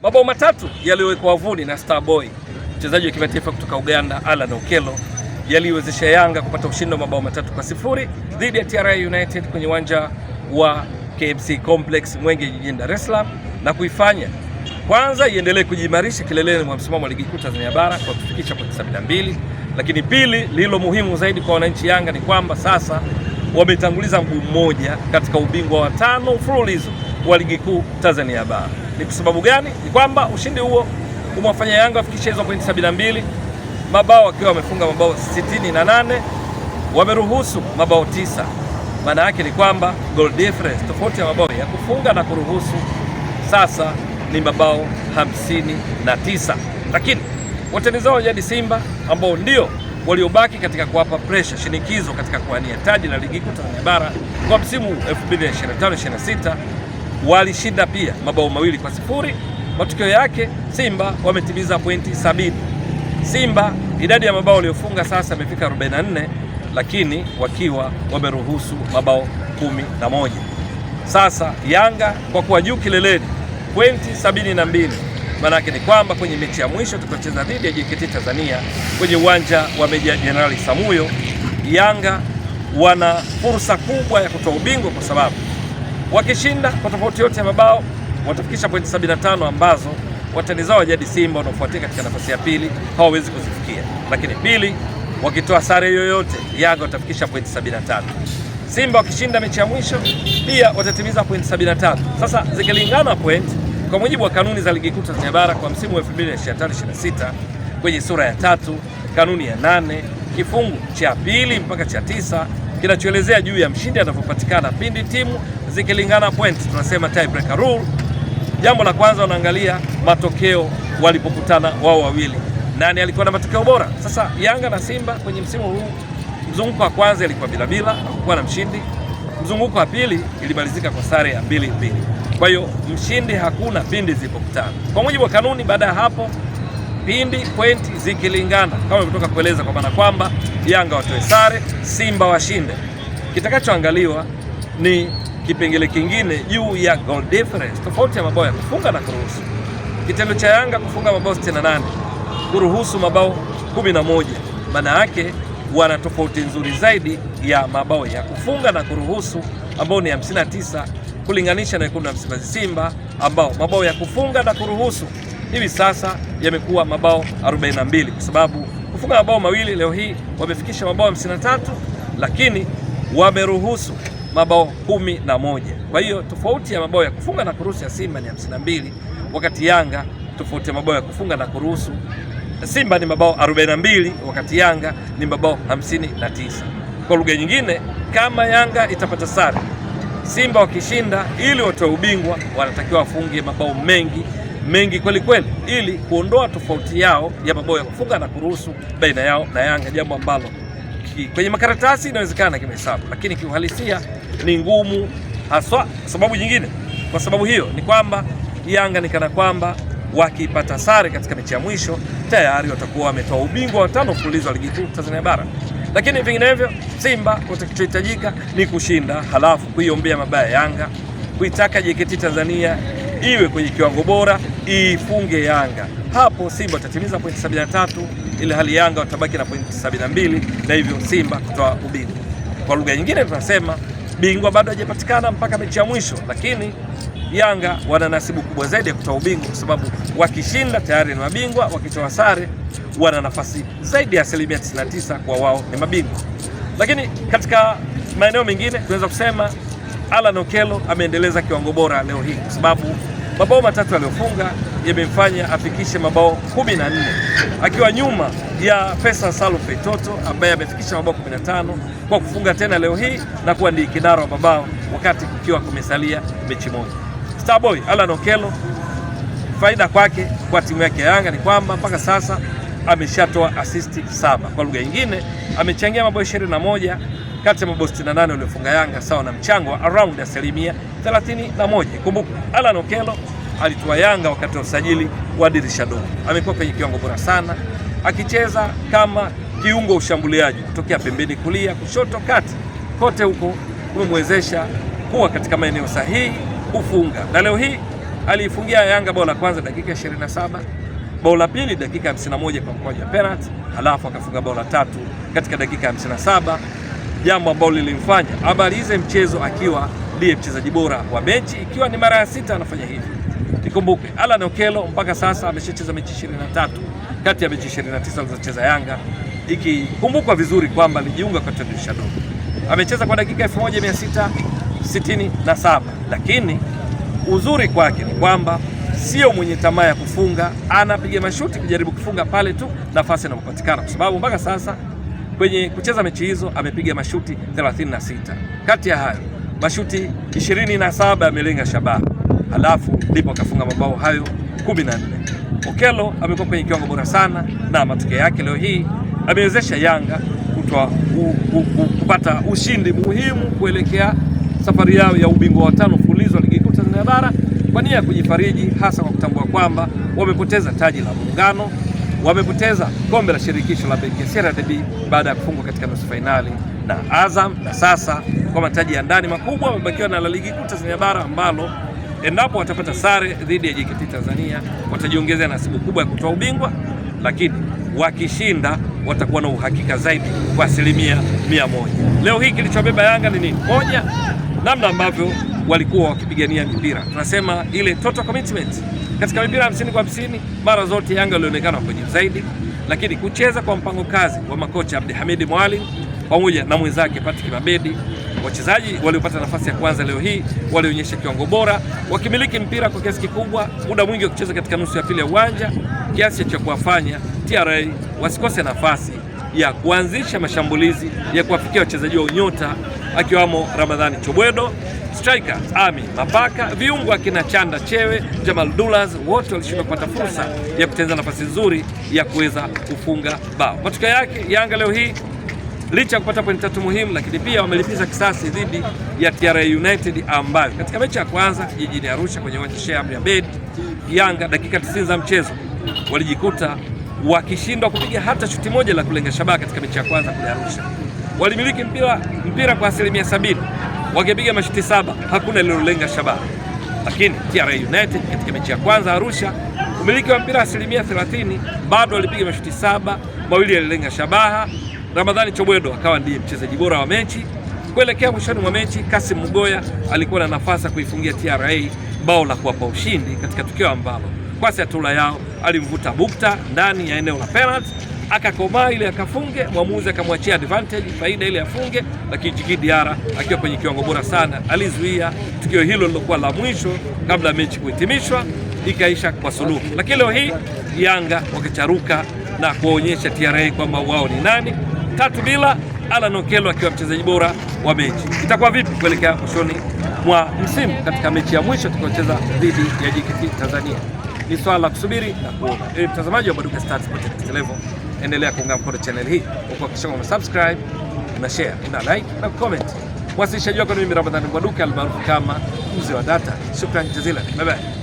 Mabao matatu yaliyowekwa wavuni na Starboy, mchezaji wa kimataifa kutoka Uganda, Alan Okello, yaliwezesha Yanga kupata ushindi wa mabao 3-0 dhidi ya TRA United kwenye uwanja wa KMC Complex Mwenge jijini Dar es Salaam, na kuifanya kwanza iendelee kujiimarisha kileleni mwa msimamo wa ligi kuu Tanzania bara kwa kufikisha pointi 72. Lakini pili, lilo muhimu zaidi kwa wananchi Yanga ni kwamba sasa wametanguliza mguu mmoja katika ubingwa wa 5 mfululizo wa ligi kuu Tanzania bara. Ni kwa sababu gani? Ni kwamba ushindi huo umewafanya Yanga wafikishe hizo pointi 72, mabao wakiwa wamefunga mabao 68, wameruhusu mabao 9. Maana yake ni kwamba goal difference, tofauti ya mabao ya kufunga na kuruhusu, sasa ni mabao 59. Lakini watani zao wa jadi Simba ambao ndio waliobaki katika kuwapa pressure, shinikizo katika kuania taji la ligi kuu Tanzania bara kwa msimu 2025-26 walishinda pia mabao 2-0. Matokeo yake Simba wametimiza pointi 70. Simba idadi ya mabao waliofunga sasa imefika 44, lakini wakiwa wameruhusu mabao 11. Sasa Yanga kwa kuwa juu kileleni pointi 72, maana yake ni kwamba kwenye mechi ya mwisho tutacheza dhidi ya JKT Tanzania kwenye uwanja wa Meja Jenerali Samuyo, Yanga wana fursa kubwa ya kutoa ubingwa, kwa sababu wakishinda kwa tofauti yote ya mabao watafikisha pointi 75 ambazo watani zao wa jadi Simba wanaofuatia katika nafasi ya pili hawawezi kuzifikia. Lakini pili, wakitoa sare yoyote Yanga watafikisha pointi 73. Simba wakishinda mechi ya mwisho pia watatimiza pointi 73. Sasa zikilingana pointi kwa mujibu wa kanuni za ligi kuu Tanzania bara kwa msimu wa 2025-26 kwenye sura ya 3 kanuni ya 8 kifungu cha 2 mpaka cha 9 kinachoelezea juu ya mshindi anapopatikana pindi timu zikilingana pointi, tunasema tiebreaker rule. Jambo la kwanza wanaangalia matokeo walipokutana wao wawili, nani alikuwa na matokeo bora. Sasa Yanga na Simba kwenye msimu huu, mzunguko wa kwanza ilikuwa bila, hakukuwa na mshindi. Mzunguko wa pili ilimalizika kwa sare ya 2-2. Kwa hiyo mshindi hakuna pindi zilipokutana. Kwa mujibu wa kanuni, baada ya hapo pindi pointi zikilingana, kama nimetoka kueleza, kwa maana kwamba Yanga watoe sare, Simba washinde, kitakachoangaliwa ni kipengele kingine juu ya goal difference, tofauti ya mabao ya kufunga na kuruhusu. Kitendo cha Yanga kufunga mabao 68, kuruhusu mabao 11, maana yake wana tofauti nzuri zaidi ya mabao ya kufunga na kuruhusu ambao ni 59, kulinganisha na wekundu wa Msimbazi Simba ambao mabao ya kufunga na kuruhusu hivi sasa yamekuwa mabao 42, kwa sababu kufunga mabao mawili leo hii wamefikisha mabao 53, lakini wameruhusu mabao 11. Kwa hiyo tofauti ya mabao ya kufunga na kuruhusu ya Simba ni 52, wakati Yanga tofauti ya mabao ya kufunga na kuruhusu Simba ni mabao 42, wakati Yanga ni mabao 59. Kwa lugha nyingine, kama Yanga itapata sare, Simba wakishinda, ili watoe ubingwa wanatakiwa wafunge mabao mengi kweli kweli, ili kuondoa tofauti yao ya mabao ya kufunga na kuruhusu baina yao na Yanga, jambo ambalo kwenye makaratasi inawezekana kimahesabu, lakini kiuhalisia ni ngumu haswa. Sababu nyingine kwa sababu hiyo ni kwamba Yanga ni kana kwamba wakipata sare katika mechi ya mwisho tayari watakuwa wametoa ubingwa wa 5 mfululizo wa ligi kuu Tanzania bara. Lakini vinginevyo Simba watachohitajika ni kushinda, halafu kuiombea mabaya Yanga, kuitaka JKT Tanzania iwe kwenye kiwango bora, ifunge Yanga. Hapo Simba watatimiza pointi 73, ili hali Yanga watabaki na pointi 72, na hivyo Simba kutoa ubingwa. Kwa lugha nyingine tunasema bingwa bado hajapatikana mpaka mechi ya mwisho, lakini Yanga wana nasibu kubwa zaidi ya kutoa ubingwa, kwa sababu wakishinda tayari ni mabingwa, wakitoa sare wana nafasi zaidi ya 99% kwa wao ni mabingwa. Lakini katika maeneo mengine tunaweza kusema Alan Okello ameendeleza kiwango bora leo hii, kwa sababu mabao 3 aliyofunga yamemfanya afikishe mabao 14, akiwa nyuma ya Faisal Salum Feitoto ambaye amefikisha mabao 15 kwa kufunga tena leo hii na kuwa ndiye kinara wa mabao wakati kukiwa kumesalia mechi moja. Starboy Alan Okello, faida kwake kwa timu yake ya Yanga ni kwamba mpaka sasa ameshatoa asisti 7. Kwa lugha nyingine amechangia mabao 21 kati ya mabao 68 waliofunga Yanga, sawa na mchango wa around 31%. Kumbuka Alan Okello alitoa Yanga wakati wa usajili wa dirisha dogo. Amekuwa kwenye kiwango bora sana, akicheza kama kiungo ushambuliaji kutokea pembeni, kulia, kushoto, kati, kote huko kumemwezesha kuwa katika maeneo sahihi kufunga. Na leo hii aliifungia Yanga bao la kwanza dakika 27, bao la pili dakika 51 kwa mkwaju wa penalty, halafu akafunga bao la tatu katika dakika 57, jambo ambalo lilimfanya amalize mchezo akiwa ndiye mchezaji bora wa mechi, ikiwa ni mara ya 6 anafanya hivi. Nikumbuke Alan Okello mpaka sasa ameshacheza mechi 23 kati ya mechi 29 alizocheza Yanga, ikikumbukwa vizuri kwamba alijiunga kwa dirisha dogo. Amecheza kwa dakika 1667, lakini uzuri kwake ni kwamba sio mwenye tamaa ya kufunga, anapiga mashuti kujaribu kufunga pale tu nafasi inapopatikana, kwa sababu mpaka sasa kwenye kucheza mechi hizo amepiga mashuti 36. Kati ya hayo mashuti 27 yamelenga shabaha, halafu ndipo akafunga mabao hayo 14. Okello amekuwa kwenye kiwango bora sana, na matokeo yake leo hii amewezesha Yanga kupata ushindi muhimu kuelekea safari yao ya ubingwa wa 5 mfululizo wa ligi kuu Tanzania bara, kwa nia ya kujifariji, hasa kwa kutambua kwamba wamepoteza taji la Muungano, wamepoteza kombe la shirikisho la benki ya CRDB baada ya kufungwa katika nusu fainali na Azam, na sasa kwa mataji ya ndani makubwa wamebakiwa na la ligi kuu Tanzania bara ambalo endapo watapata sare dhidi ya JKT Tanzania watajiongezea nasibu kubwa ya kutoa ubingwa, lakini wakishinda watakuwa na uhakika zaidi kwa 100%. Leo hii kilichobeba Yanga ni nini? Moja, namna ambavyo walikuwa wakipigania mipira. Tunasema ile total commitment katika mipira 50 kwa 50, mara zote Yanga walionekana kwenye zaidi, lakini kucheza kwa mpango kazi wa makocha Abdulhamid Mwalimu pamoja na mwenzake Patrick Mabedi, wachezaji waliopata nafasi ya kwanza leo hii walionyesha kiwango bora, wakimiliki mpira kwa kiasi kikubwa, muda mwingi wa kucheza katika nusu ya pili ya uwanja, kiasi cha kuwafanya TRA wasikose nafasi ya kuanzisha mashambulizi ya kuwafikia wachezaji wa unyota, akiwamo Ramadhani Chobwedo, striker Ami Mapaka, viungo akina Chanda Chewe, Jamal Dullaz, wote walishindwa kupata fursa ya kutengeneza nafasi nzuri ya kuweza kufunga bao. Matokeo yake Yanga leo hii licha ya kupata pointi 3 muhimu, lakini pia wamelipiza kisasi dhidi ya TRA United ambayo katika mechi ya kwanza jijini Arusha kwenye uwanja Sheikh Amri Abeid, Yanga dakika 90 za mchezo walijikuta wakishindwa kupiga hata shuti moja la kulenga shabaha katika mechi ya kwanza kule Arusha. Walimiliki mpira kwa 70%, wakipiga mashuti 7, hakuna lilolenga shabaha. Lakini TRA United katika mechi ya kwanza Arusha, umiliki wa mpira 30%, bado walipiga mashuti 7, 2 yalilenga shabaha. Ramadhani Chobwedo akawa ndiye mchezaji bora wa mechi. Kuelekea mwishoni mwa mechi, Kasim Mugoya alikuwa na nafasi ya kuifungia TRA bao la kuwapa ushindi katika tukio ambalo kwasi atula yao alimvuta Bukta ndani ya eneo la penalty, akakomaa ile akafunge, mwamuzi akamwachia advantage faida ile afunge, lakini Djigui Diarra akiwa kwenye kiwango bora sana alizuia tukio hilo lilokuwa la mwisho kabla ya mechi kuhitimishwa, ikaisha kwa suluhu. Lakini leo hii Yanga wakacharuka na kuonyesha TRA kwamba wao ni nani. 3-0, Alan Okello akiwa mchezaji bora wa mechi. Itakuwa vipi kuelekea mwishoni mwa msimu katika mechi ya mwisho tutakayocheza dhidi ya JKT Tanzania? Ni swala la kusubiri na kuona. Mtazamaji wa Mbwaduke Stats Sport Next Level, endelea kuunga mkono channel hii kwa kuhakikisha kwamba subscribe, na share, na like na comment. Mwasilishaji wako ni mimi Ramadhani Mbwaduke almaarufu kama Mzee wa Data. Shukrani jazila. Bye bye.